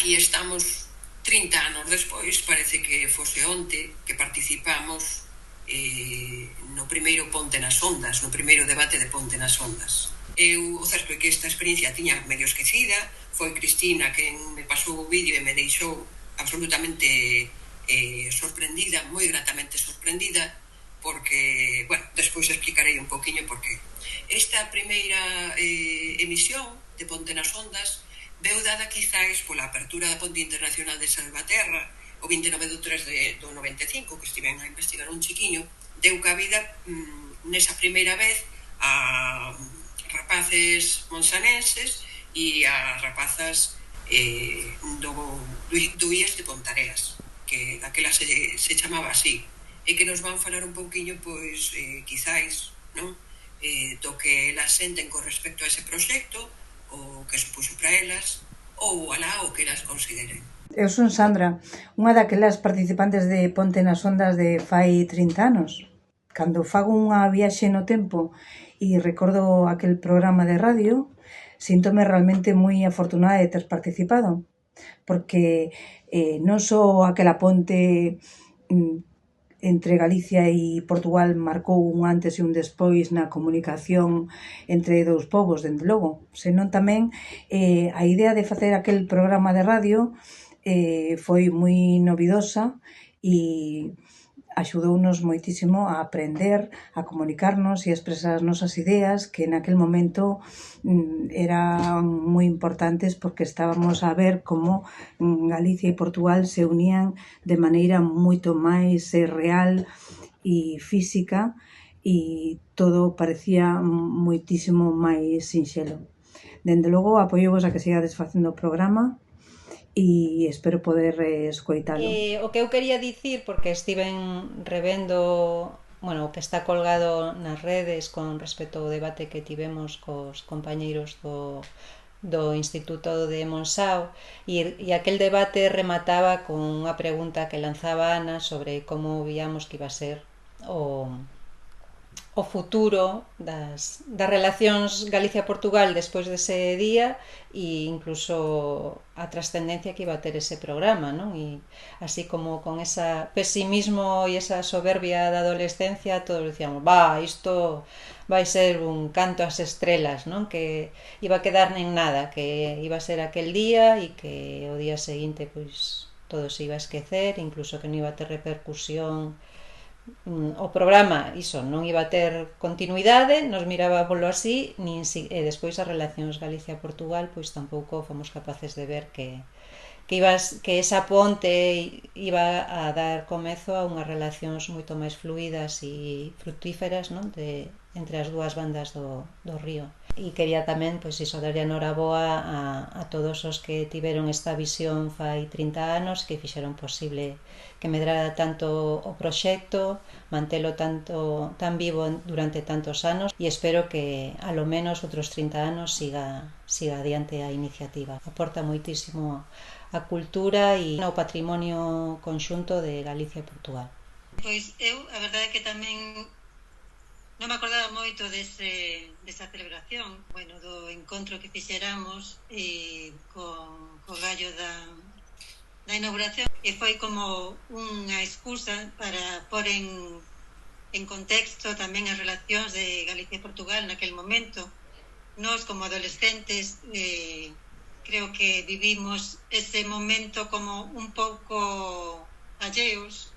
aquí estamos 30 anos despois, parece que fose onte que participamos no primeiro Ponte nas Ondas, no primeiro debate de Ponte nas Ondas. O certo é que esta experiencia tiña medio esquecida, foi Cristina quen me pasou o vídeo e me deixou absolutamente sorprendida, moi gratamente sorprendida, porque, bueno, despois explicarei un poquinho por qué. Esta primeira emisión de Ponte nas Ondas veu dada quizáis pola apertura da Ponte Internacional de Salvaterra o 29/3 do 95, que estiven a investigar un chiquiño, deu cabida nesa primeira vez a rapaces monsanenses e a rapazas do IES de Pontareas, que daquela se chamaba así, e que nos van falar un pouquiño, pois, quizáis, non? Do que elas senten con respecto a ese proxecto, o que supuxo para elas, ou alá o que elas consideren. Eu son Sandra, unha daquelas participantes de Ponte nas Ondas de fai 30 anos. Cando fago unha viaxe no tempo e recordo aquel programa de radio, síntome realmente moi afortunada de ter participado, porque non só aquela ponte entre Galicia e Portugal marcou un antes e un despois na comunicación entre dous povos, dende logo, senón tamén a idea de facer aquel programa de radio foi moi novidosa e axudounos moitísimo a aprender, a comunicarnos e a expresar as nosas ideas, que naquel momento eran moi importantes porque estábamos a ver como Galicia e Portugal se unían de maneira moito máis real e física e todo parecía moitísimo máis sinxelo. Dende logo, apoiovos a que sigades facendo o programa e espero poder escoitalo. O que eu quería dicir, porque estiven revendo, bueno, o que está colgado nas redes con respecto ao debate que tivemos cos compañeiros do Instituto de Monsao, e aquel debate remataba con unha pregunta que lanzaba Ana sobre como víamos que iba a ser o futuro das relacións Galicia-Portugal despois dese día e incluso a trascendencia que iba a ter ese programa, non? E así como con ese pesimismo e esa soberbia da adolescencia, todos dicíamos, isto vai ser un canto ás estrelas, non? Que iba a quedar en nada, que iba a ser aquel día e que o día seguinte pois todo se iba a esquecer, incluso que non iba a ter repercusión. O programa, iso, non iba a ter continuidade, nos mirábamoslo así, e despois as relacións Galicia-Portugal pois tampouco fomos capaces de ver que esa ponte iba a dar comezo a unhas relacións moito máis fluidas e fructíferas, non? Entre as dúas bandas do río. E quería tamén, pois iso, darlle a noraboa a todos os que tiveron esta visión fai 30 anos, que fixeron posible que medrara tanto o proxecto, mantelo tan vivo durante tantos anos, e espero que a lo menos outros 30 anos siga adiante a iniciativa. Aporta moitísimo a cultura e o patrimonio conxunto de Galicia e Portugal. Pois eu, a verdade é que tamén non me acordaba moito desa celebración, bueno, do encontro que fixeramos co gallo da inauguración, e foi como unha excusa para pôr en contexto tamén as relacións de Galicia e Portugal naquel momento. Nós, como adolescentes, creo que vivimos ese momento como un pouco alleos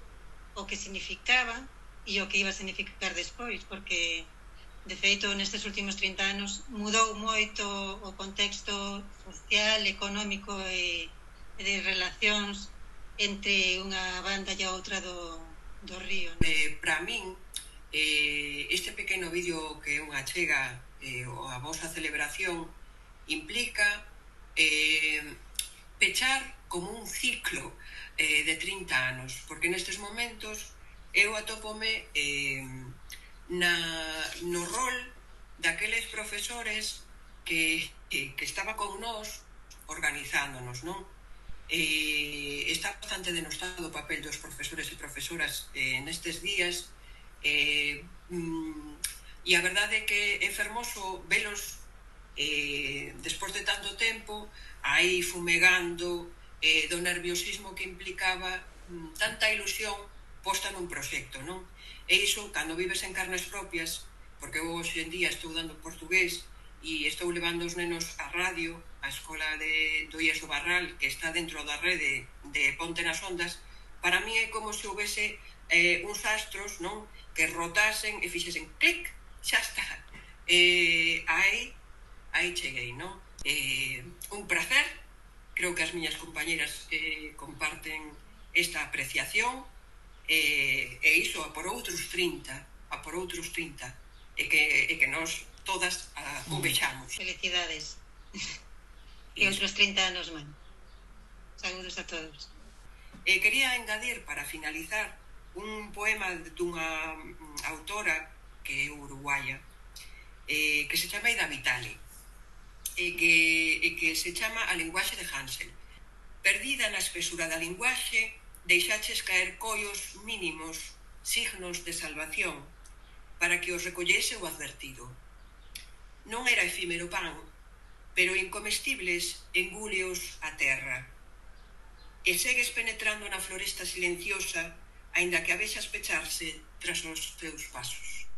o que significaba e o que iba a significar despois, porque de feito nestes últimos 30 anos mudou moito o contexto social, económico e de relacións entre unha banda e a outra do río. Para min, este pequeno vídeo que é unha achega a vosa celebración implica pechar como un ciclo de 30 anos, porque nestes momentos eu atópome no rol daqueles profesores que estaba con nós organizándonos, non? Está bastante denostado o papel dos profesores e profesoras nestes días, e a verdade é que é fermoso velos despois de tanto tempo aí fumegando do nerviosismo que implicaba tanta ilusión posta nun proxecto, non? E iso, cando vives en carnes propias, porque eu hoxe en día estou dando portugués e estou levando os nenos á radio, á escola do IES do Barral, que está dentro da rede de Ponte nas Ondas, para mí é como se houvese uns astros, non? Que rotasen e fixesen clic, xa está. Aí cheguei, non? Un placer, creo que as miñas compañeras comparten esta apreciación, e iso, a por outros 30, e que nós todas o vexamos. Felicidades. E outros 30 anos máis. Saludos a todos. Quería engadir, para finalizar, un poema dunha autora que é uruguaya, que se chama Ida Vitale, e que se chama A linguaxe de Hansel. Perdida na espesura da linguaxe, deixaches caer collos mínimos, signos de salvación, para que os recollese o advertido. Non era efímero pan, pero incomestibles engúleos a terra. E segues penetrando na floresta silenciosa, aínda que a vexas pecharse tras os teus pasos.